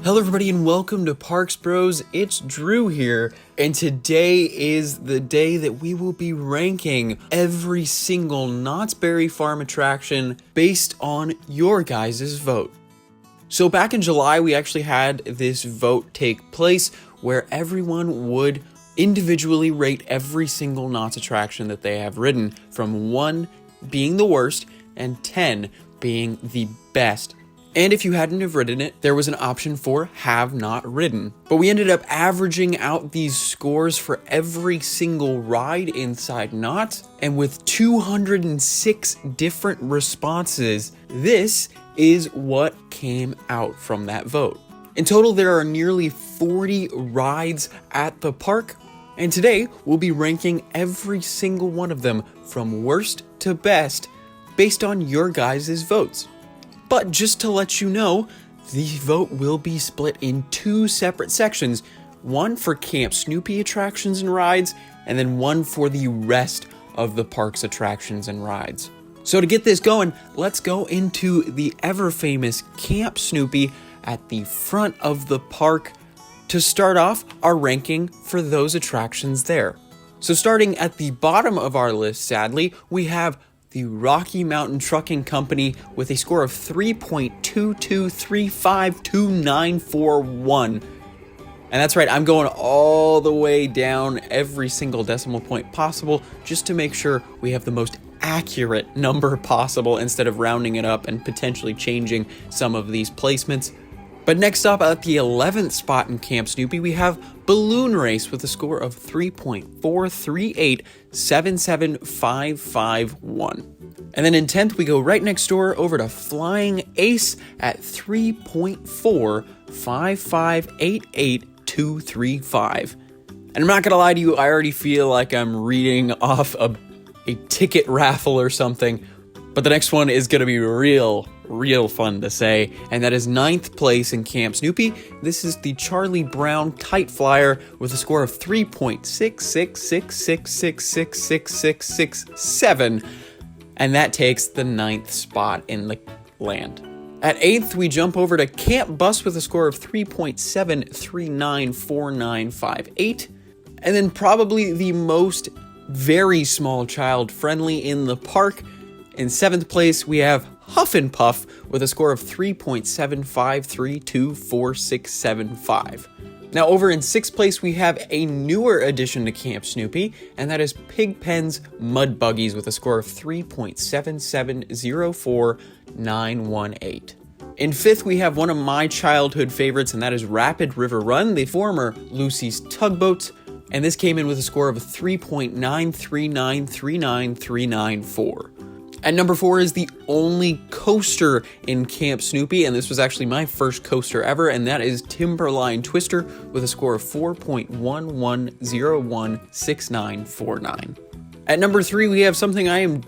Hello everybody and welcome to Parks Bros. It's Drew here, and today is the day that we will be ranking every single Knott's Berry Farm attraction based on your guys' vote. So back in July, we actually had this vote take place where everyone would individually rate every single Knott's attraction that they have ridden, from 1 being the worst and 10 being the best. And if you hadn't have ridden it, there was an option for have not ridden. But we ended up averaging out these scores for every single ride inside Knott, and with 206 different responses, this is what came out from that vote. In total, there are nearly 40 rides at the park, and today we'll be ranking every single one of them from worst to best based on your guys' votes. But just to let you know, the vote will be split in 2 separate sections, one for Camp Snoopy attractions and rides, and then one for the rest of the park's attractions and rides. So to get this going, let's go into the ever-famous Camp Snoopy at the front of the park to start off our ranking for those attractions there. So starting at the bottom of our list, sadly, we have the Rocky Mountain Trucking Company with a score of 3.2235291. And that's right, I'm going all the way down every single decimal point possible just to make sure we have the most accurate number possible instead of rounding it up and potentially changing some of these placements. But next up at the 11th spot in Camp Snoopy, we have Balloon Race with a score of 3.438775551. And then in 10th, we go right next door over to Flying Ace at 3.455882235. And I'm not gonna lie to you, I already feel like I'm reading off a ticket raffle or something, but the next one is gonna be real fun to say, and that is 9th place in Camp Snoopy. This is the Charlie Brown Kite Flyer with a score of 3.66666666667, and that takes the 9th spot in the land. At 8th, we jump over to Camp Bus with a score of 3.7394958, and then probably the most very small child friendly in the park. In 7th place, we have Huff and Puff with a score of 3.753246675. Now over in 6th place, we have a newer addition to Camp Snoopy, and that is Pigpen's Mud Buggies with a score of 3.7704918. In 5th, we have one of my childhood favorites, and that is Rapid River Run, the former Lucy's Tugboat, and this came in with a score of 3.939393994. At number 4 is the only coaster in Camp Snoopy, and this was actually my first coaster ever, and that is Timberline Twister with a score of 4.11016949. At number 3, we have something I am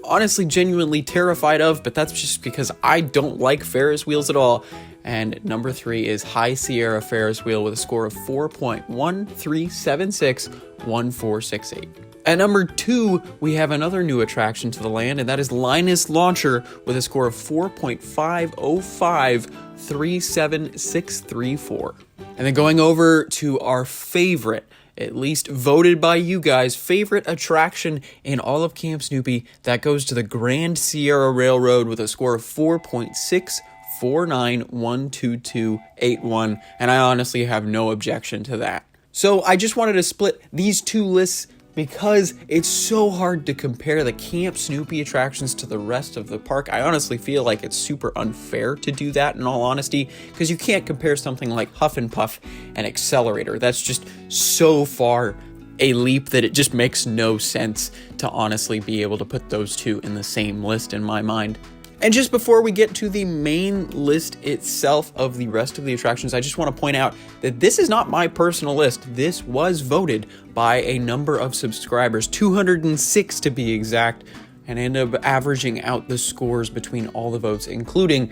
honestly genuinely terrified of, but that's just because I don't like Ferris wheels at all. And number 3 is High Sierra Ferris wheel with a score of 4.13761468. At number 2, we have another new attraction to the land, and that is Linus Launcher with a score of 4.505376634. And then going over to our favorite, at least voted by you guys, favorite attraction in all of Camp Snoopy, that goes to the Grand Sierra Railroad with a score of 4.649122181, and I honestly have no objection to that. So I just wanted to split these 2 lists because it's so hard to compare the Camp Snoopy attractions to the rest of the park. I honestly feel like it's super unfair to do that, in all honesty, because you can't compare something like Huff and Puff and Accelerator. That's just so far a leap that it just makes no sense to honestly be able to put those 2 in the same list in my mind. And just before we get to the main list itself of the rest of the attractions, I just want to point out that this is not my personal list. This was voted by a number of subscribers, 206 to be exact, and I ended up averaging out the scores between all the votes, including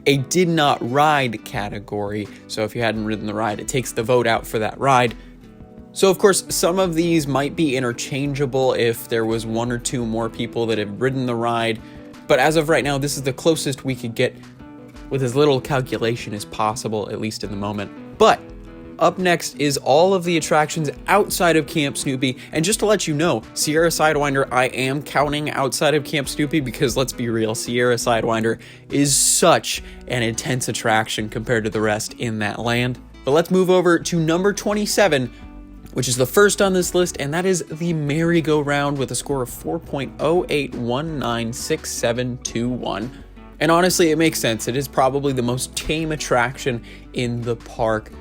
a did not ride category. So if you hadn't ridden the ride, it takes the vote out for that ride. So of course, some of these might be interchangeable if there was 1 or 2 more people that have ridden the ride. But as of right now, this is the closest we could get with as little calculation as possible, at least in the moment. But up next is all of the attractions outside of Camp Snoopy, and just to let you know, Sierra Sidewinder I am counting outside of Camp Snoopy because let's be real, Sierra Sidewinder is such an intense attraction compared to the rest in that land. But let's move over to number 27, which is the first on this list, and that is the merry-go-round with a score of 4.08196721. And honestly, it makes sense. It is probably the most tame attraction in the park,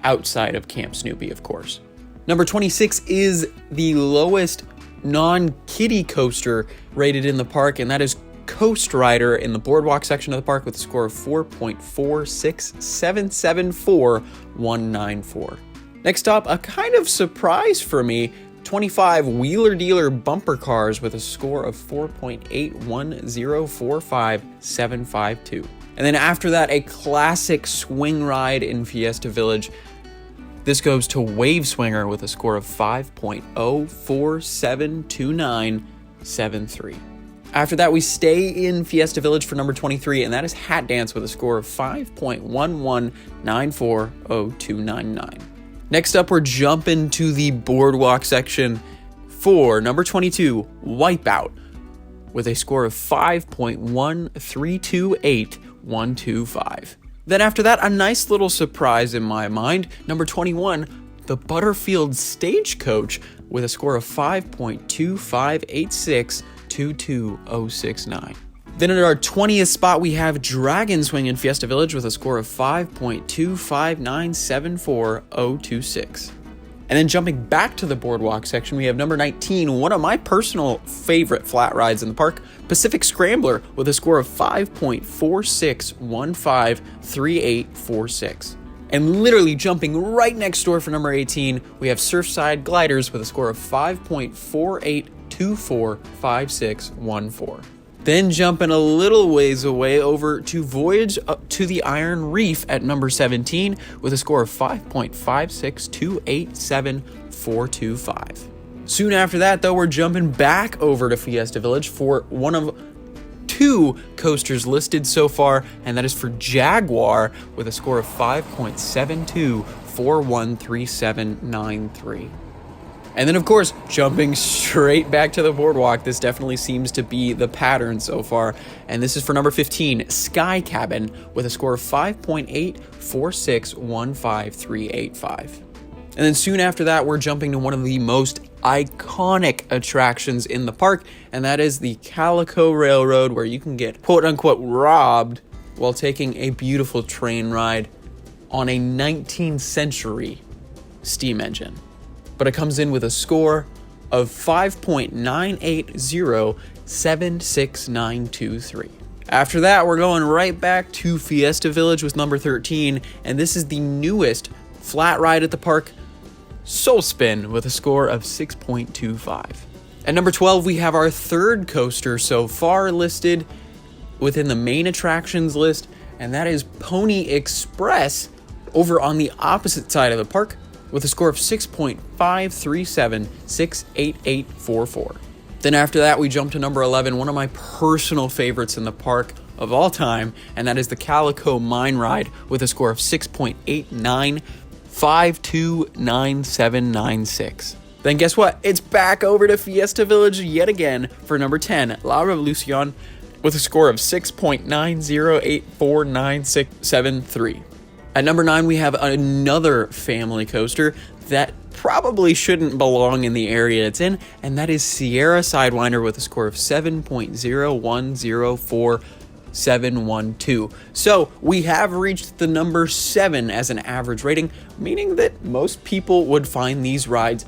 outside of Camp Snoopy, of course. Number 26 is the lowest non-kiddie coaster rated in the park, and that is GHOSTRIDER in the boardwalk section of the park with a score of 4.46774,194. Next up, a kind of surprise for me, 25 Wheeler Dealer bumper cars with a score of 4.81045,752. And then after that, a classic swing ride in Fiesta Village. This goes to Wave Swinger with a score of 5.0472973. After that, we stay in Fiesta Village for number 23, and that is Hat Dance with a score of 5.11940299. Next up, we're jumping to the boardwalk section for number 22, Wipeout, with a score of 5.1328125. Then after that, a nice little surprise in my mind, number 21, the Butterfield Stagecoach with a score of 5.25862269. Then at our 20th spot, we have Dragon Swing in Fiesta Village with a score of 5.25974026. And then jumping back to the boardwalk section, we have number 19, one of my personal favorite flat rides in the park, Pacific Scrambler, with a score of 5.46153846. And literally jumping right next door for number 18, we have Surfside Gliders with a score of 5.48245614. Then jumping a little ways away over to Voyage up to the Iron Reef at number 17 with a score of 5.56287,425. Soon after that, though, we're jumping back over to Fiesta Village for one of two coasters listed so far, and that is for Jaguar with a score of 5.72413793. And then, of course, jumping straight back to the boardwalk, this definitely seems to be the pattern so far. And this is for number 15, Sky Cabin, with a score of 5.84615,385. And then soon after that, we're jumping to one of the most iconic attractions in the park, and that is the Calico Railroad, where you can get quote-unquote robbed while taking a beautiful train ride on a 19th century steam engine. But it comes in with a score of 5.98076,923. After that, we're going right back to Fiesta Village with number 13, and this is the newest flat ride at the park, Soul Spin, with a score of 6.25. At number 12, we have our third coaster so far listed within the main attractions list, and that is Pony Express over on the opposite side of the park, with a score of 6.537,68844. Then after that, we jump to number 11, one of my personal favorites in the park of all time, and that is the Calico Mine Ride with a score of 6.89529796. Then guess what? It's back over to Fiesta Village yet again for number 10, La Revolucion, with a score of 6.90849673. At number 9, we have another family coaster that probably shouldn't belong in the area it's in, and that is Sierra Sidewinder with a score of 7.0104712. So we have reached the number 7 as an average rating, meaning that most people would find these rides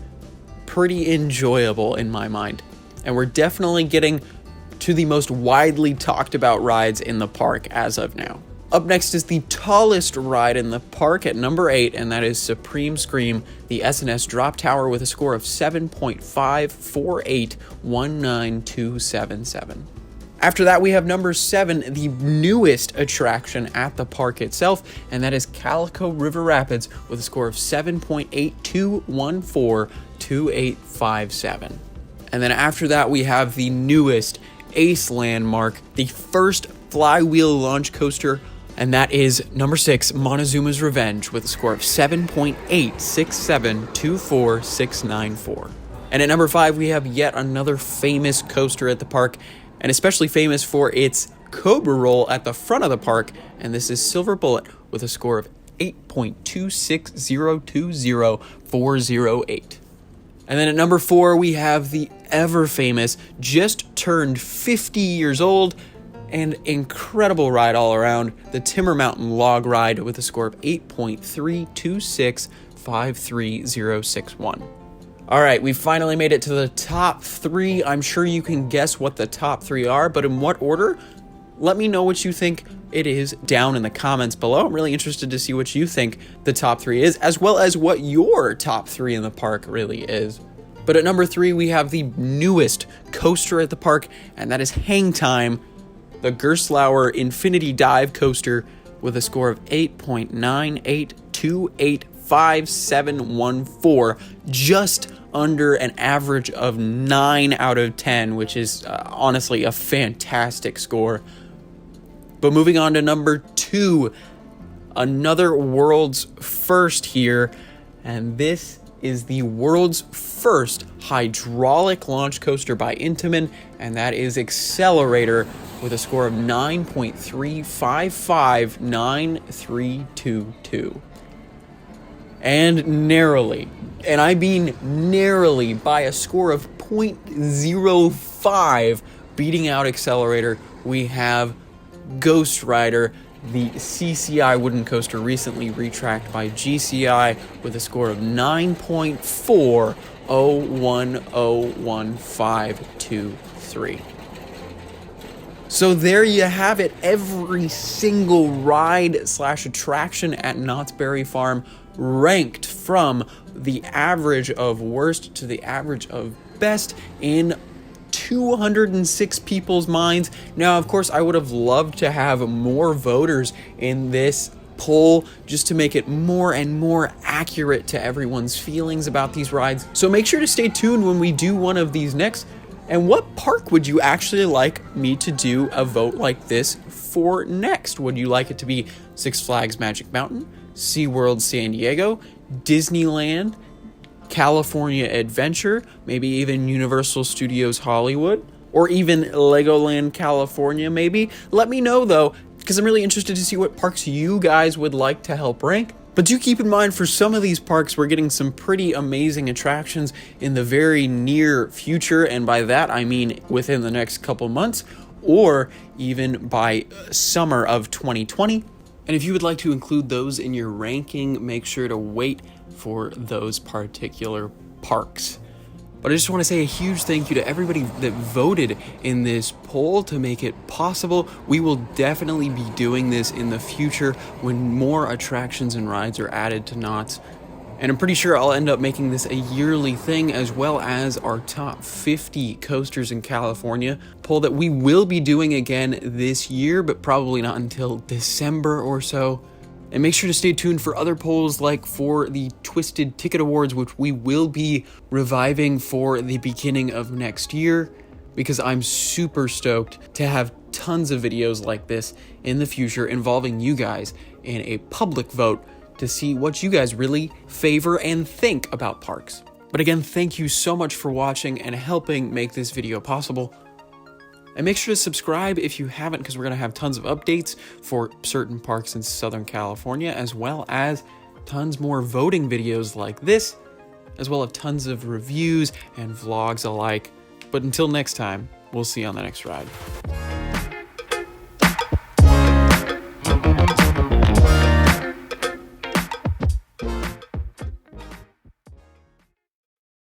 pretty enjoyable in my mind. And we're definitely getting to the most widely talked about rides in the park as of now. Up next is the tallest ride in the park at number 8, and that is Supreme Scream, the S&S Drop Tower with a score of 7.54819,277. After that, we have number 7, the newest attraction at the park itself, and that is Calico River Rapids with a score of 7.82142857. And then after that, we have the newest Ace Landmark, the first flywheel launch coaster And that is number 6, Montezuma's Revenge, with a score of 7.86724694. And at number 5, we have yet another famous coaster at the park, and especially famous for its Cobra roll at the front of the park, and this is Silver Bullet with a score of 8.260200408. And then at number 4, we have the ever famous, just turned 50 years old, and incredible ride all around, the Timber Mountain Log Ride with a score of 8.326536061. All right, we finally made it to the top 3. I'm sure you can guess what the top 3 are, but in what order? Let me know what you think it is down in the comments below. I'm really interested to see what you think the top 3 is, as well as what your top 3 in the park really is. But at number 3, we have the newest coaster at the park, and that is HANGTIME, the Gerstlauer Infinity Dive Coaster with a score of 8.98285714, just under an average of 9 out of 10, which is honestly a fantastic score. But moving on to number 2, another world's first here, and this is the world's first hydraulic launch coaster by Intamin, and that is XCELERATOR with a score of 9.3559322. And narrowly, and I mean narrowly, by a score of 0.05, beating out XCELERATOR, we have GHOSTRIDER, the CCI wooden coaster recently retracked by GCI with a score of 9.4010153. So there you have it, every single ride slash attraction at Knott's Berry Farm ranked from the average of worst to the average of best in 206 people's minds. Now, of course, I would have loved to have more voters in this poll just to make it more and more accurate to everyone's feelings about these rides. So make sure to stay tuned when we do one of these next. And what park would you actually like me to do a vote like this for next? Would you like it to be Six Flags Magic Mountain, SeaWorld San Diego, Disneyland, California Adventure, maybe even Universal Studios Hollywood, or even Legoland California maybe? Let me know though, because I'm really interested to see what parks you guys would like to help rank. But do keep in mind, for some of these parks, we're getting some pretty amazing attractions in the very near future, and by that I mean within the next couple months, or even by summer of 2020. And if you would like to include those in your ranking, make sure to wait for those particular parks. But I just want to say a huge thank you to everybody that voted in this poll to make it possible. We will definitely be doing this in the future when more attractions and rides are added to Knott's. And I'm pretty sure I'll end up making this a yearly thing, as well as our top 50 coasters in California poll that we will be doing again this year, but probably not until December or so. And make sure to stay tuned for other polls, like for the Twisted Ticket Awards, which we will be reviving for the beginning of next year, because I'm super stoked to have tons of videos like this in the future involving you guys in a public vote to see what you guys really favor and think about parks. But again, thank you so much for watching and helping make this video possible. And make sure to subscribe if you haven't, because we're going to have tons of updates for certain parks in Southern California, as well as tons more voting videos like this, as well as tons of reviews and vlogs alike. But until next time, we'll see you on the next ride.